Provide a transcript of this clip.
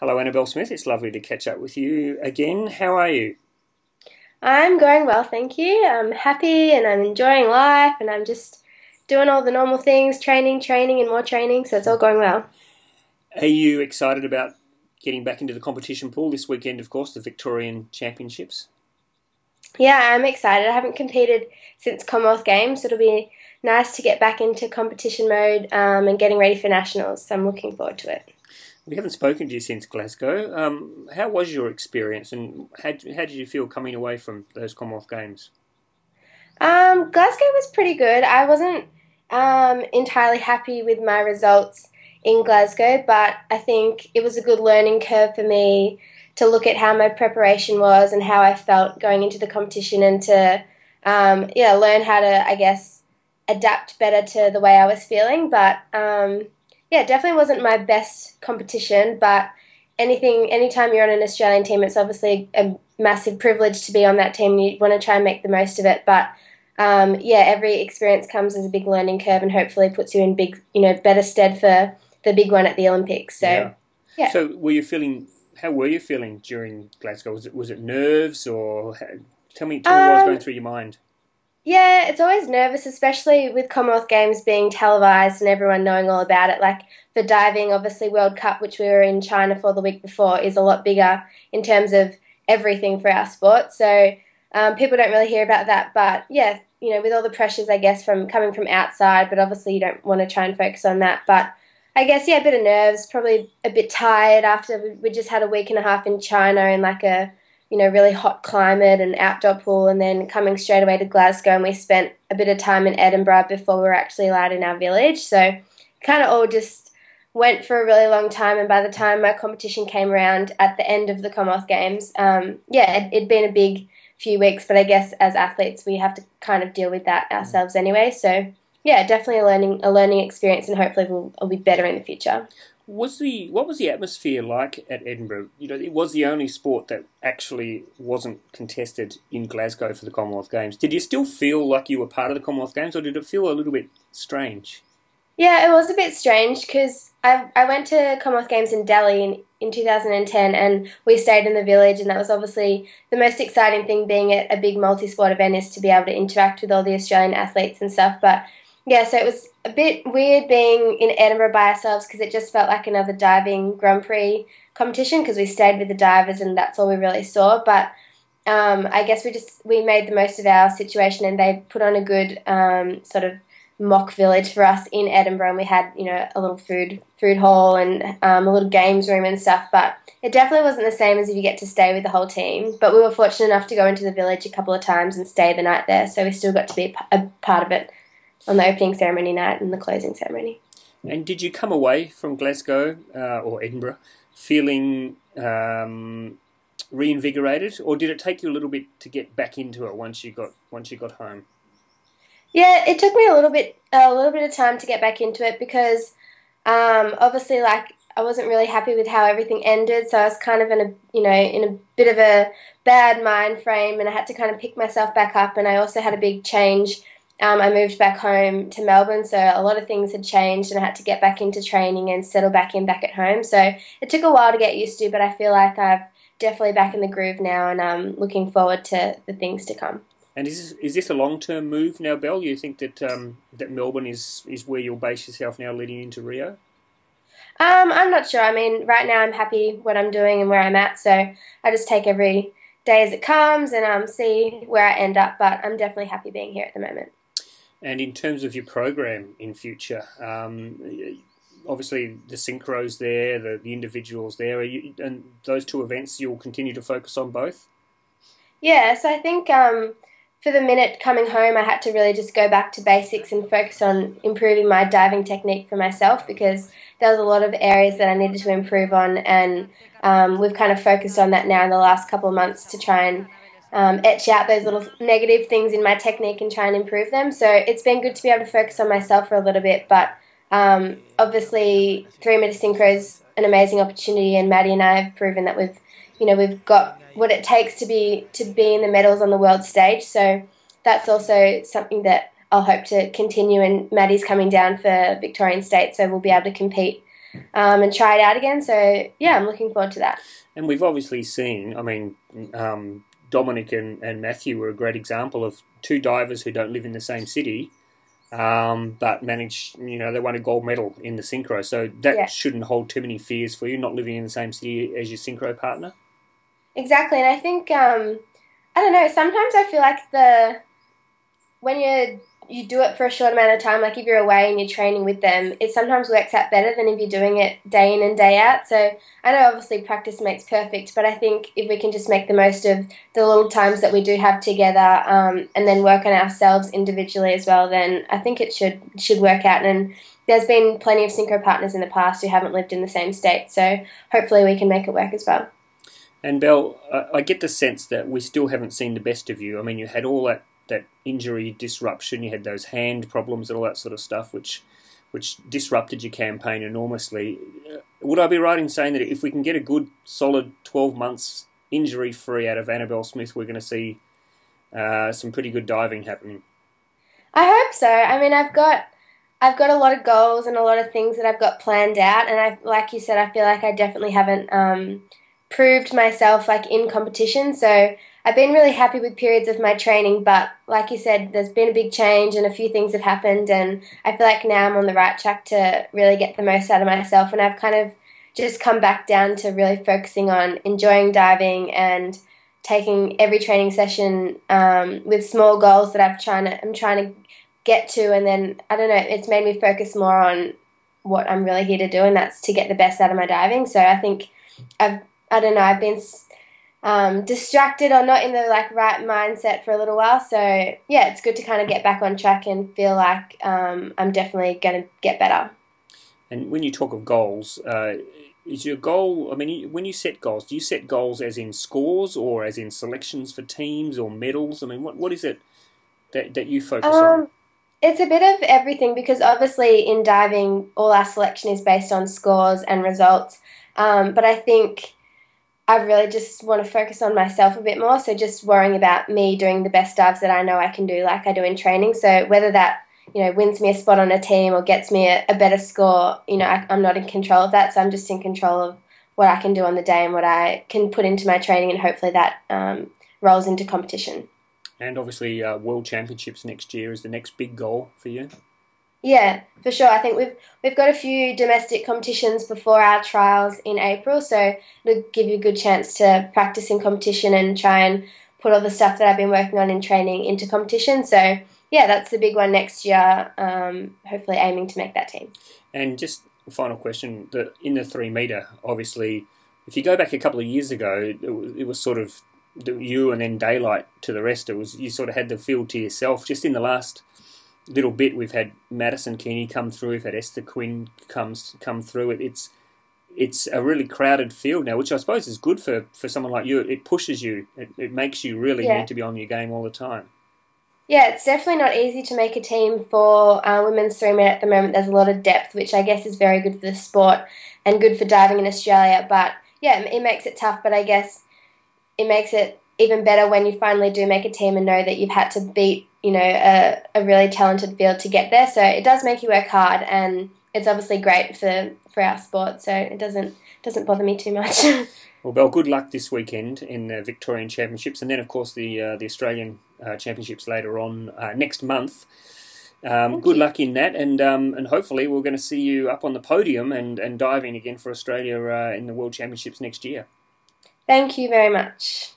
Hello, Anabelle Smith. It's lovely to catch up with you again. How are you? I'm going well, thank you. I'm happy and I'm enjoying life and I'm just doing all the normal things, training, and more training, so it's all going well. Are you excited about getting back into the competition pool this weekend, of course, the Victorian Championships? Yeah, I'm excited. I haven't competed since Commonwealth Games, so it'll be nice to get back into competition mode and getting ready for nationals, so I'm looking forward to it. We haven't spoken to you since Glasgow. How was your experience and how did you feel coming away from those Commonwealth Games? Glasgow was pretty good. I wasn't entirely happy with my results in Glasgow, but I think it was a good learning curve for me to look at how my preparation was and how I felt going into the competition and to learn how to, I guess, adapt better to the way I was feeling. But it definitely wasn't my best competition, but anytime you're on an Australian team, it's obviously a massive privilege to be on that team. You want to try and make the most of it, but every experience comes as a big learning curve and hopefully puts you in better stead for the big one at the Olympics. So, yeah. So, how were you feeling during Glasgow? Was it nerves or tell me what was going through your mind? Yeah, it's always nervous, especially with Commonwealth Games being televised and everyone knowing all about it. Like for diving, obviously World Cup, which we were in China for the week before, is a lot bigger in terms of everything for our sport. So people don't really hear about that. But yeah, with all the pressures, I guess, from coming from outside, but obviously you don't want to try and focus on that. But I guess, a bit of nerves, probably a bit tired after we just had a week and a half in China in like a really hot climate and outdoor pool, and then coming straight away to Glasgow, and we spent a bit of time in Edinburgh before we were actually allowed in our village. So kind of all just went for a really long time, and by the time my competition came around at the end of the Commonwealth Games, it'd been a big few weeks, but I guess as athletes we have to kind of deal with that ourselves anyway. So yeah, definitely a learning experience, and hopefully I'll be better in the future. What was the atmosphere like at Edinburgh? It was the only sport that actually wasn't contested in Glasgow for the Commonwealth Games. Did you still feel like you were part of the Commonwealth Games, or did it feel a little bit strange? Yeah, it was a bit strange because I went to Commonwealth Games in Delhi in 2010, and we stayed in the village, and that was obviously the most exciting thing being at a big multi-sport event, is to be able to interact with all the Australian athletes and stuff. But yeah, so it was a bit weird being in Edinburgh by ourselves because it just felt like another diving Grand Prix competition because we stayed with the divers and that's all we really saw. But I guess we made the most of our situation, and they put on a good sort of mock village for us in Edinburgh, and we had a little food hall and a little games room and stuff. But it definitely wasn't the same as if you get to stay with the whole team. But we were fortunate enough to go into the village a couple of times and stay the night there, so we still got to be a part of it on the opening ceremony night and the closing ceremony. And did you come away from Glasgow or Edinburgh feeling reinvigorated, or did it take you a little bit to get back into it once you got home? Yeah, it took me a little bit of time to get back into it because obviously, like, I wasn't really happy with how everything ended, so I was kind of in a bit of a bad mind frame, and I had to kind of pick myself back up. And I also had a big change. I moved back home to Melbourne, so a lot of things had changed and I had to get back into training and settle back at home. So it took a while to get used to, but I feel like I'm definitely back in the groove now, and I'm looking forward to the things to come. And is this a long-term move now, Belle? You think that that Melbourne is where you'll base yourself now leading into Rio? I'm not sure. I mean, right now I'm happy what I'm doing and where I'm at, so I just take every day as it comes and see where I end up, but I'm definitely happy being here at the moment. And in terms of your program in future, obviously the synchros there, the individuals there, and those two events, you'll continue to focus on both? Yeah, so I think for the minute coming home, I had to really just go back to basics and focus on improving my diving technique for myself, because there was a lot of areas that I needed to improve on, and we've kind of focused on that now in the last couple of months to try and etch out those little negative things in my technique and try and improve them. So it's been good to be able to focus on myself for a little bit, but obviously 3-meter synchro is an amazing opportunity, and Maddie and I have proven that we've got what it takes to be in the medals on the world stage. So that's also something that I'll hope to continue, and Maddie's coming down for Victorian State, so we'll be able to compete and try it out again. So, yeah, I'm looking forward to that. And we've obviously seen, I mean, Dominic and Matthew were a great example of two divers who don't live in the same city, but managed, they won a gold medal in the synchro. So that shouldn't hold too many fears for you, not living in the same city as your synchro partner. Exactly, and I think, I don't know, sometimes I feel like when you do it for a short amount of time, like if you're away and you're training with them, it sometimes works out better than if you're doing it day in and day out. So I know obviously practice makes perfect, but I think if we can just make the most of the little times that we do have together, and then work on ourselves individually as well, then I think it should work out. And there's been plenty of synchro partners in the past who haven't lived in the same state, so hopefully we can make it work as well. And Belle, I get the sense that we still haven't seen the best of you. I mean, you had all that injury disruption, you had those hand problems and all that sort of stuff, which disrupted your campaign enormously. Would I be right in saying that if we can get a good, solid 12 months injury-free out of Anabelle Smith, we're going to see some pretty good diving happening? I hope so. I mean, I've got a lot of goals and a lot of things that I've got planned out, and like you said, I feel like I definitely haven't proved myself like in competition. So I've been really happy with periods of my training, but like you said, there's been a big change and a few things have happened, and I feel like now I'm on the right track to really get the most out of myself, and I've kind of just come back down to really focusing on enjoying diving and taking every training session with small goals that I'm trying to get to, and then I don't know, it's made me focus more on what I'm really here to do, and that's to get the best out of my diving. So I think I've been distracted or not in the right mindset for a little while. So yeah, it's good to kind of get back on track and feel like I'm definitely going to get better. And when you talk of goals, is your goal, I mean, when you set goals, do you set goals as in scores or as in selections for teams or medals? I mean, what is it that you focus on? It's a bit of everything, because obviously in diving, all our selection is based on scores and results. But I think I really just want to focus on myself a bit more, so just worrying about me doing the best dives that I know I can do like I do in training. So whether that, wins me a spot on a team or gets me a better score, I'm not in control of that, so I'm just in control of what I can do on the day and what I can put into my training, and hopefully that rolls into competition. And obviously World Championships next year is the next big goal for you. Yeah, for sure. I think we've got a few domestic competitions before our trials in April, so it'll give you a good chance to practice in competition and try and put all the stuff that I've been working on in training into competition. So yeah, that's the big one next year, hopefully aiming to make that team. And just a final question, in the 3 metre, obviously, if you go back a couple of years ago, it was sort of you and then daylight to the rest. It was, you sort of had the field to yourself. Just in the last little bit, we've had Madison Keeney come through, we've had Esther Quinn come through. It's a really crowded field now, which I suppose is good for someone like you. It pushes you. It makes you really need to be on your game all the time. Yeah, it's definitely not easy to make a team for women's 3 metre at the moment. There's a lot of depth, which I guess is very good for the sport and good for diving in Australia. But yeah, it makes it tough, but I guess it makes it even better when you finally do make a team and know that you've had to beat, a really talented field to get there. So it does make you work hard, and it's obviously great for our sport. So it doesn't bother me too much. Well, Belle, good luck this weekend in the Victorian Championships, and then of course the Australian Championships later on next month. Good luck in that, and hopefully we're going to see you up on the podium and diving again for Australia in the World Championships next year. Thank you very much.